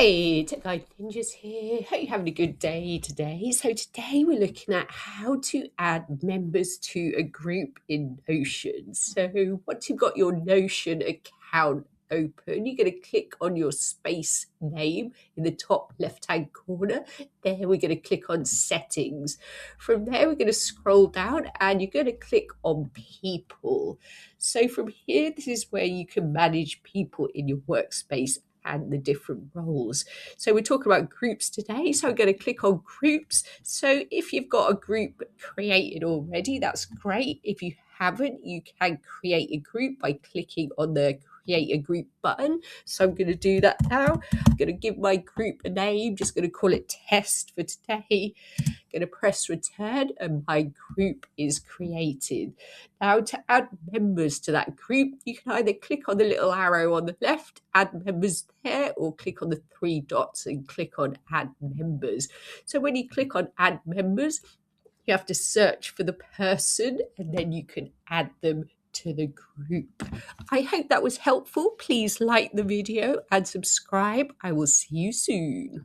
Hey, Tech Guide Ninjas here. Hope you're having a good day today. So today we're looking at how to add members to a group in Notion. So once you've got your Notion account open, you're going to click on your space name in the top left-hand corner. There we're going to click on settings. From there we're going to scroll down and you're going to click on people. So from here, this is where you can manage people in your workspace and the different roles. So we're talking about groups today. So I'm going to click on groups. So if you've got a group created already, that's great. If you haven't, you can create a group by clicking on the create a group button. So I'm going to do that now. I'm going to give my group a name, just going to call it test for today. Going to press return and my group is created. Now to add members to that group, you can either click on the little arrow on the left, add members there, or click on the three dots and click on add members. So when you click on add members, you have to search for the person and then you can add them to the group. I hope that was helpful. Please like the video and subscribe. I will see you soon.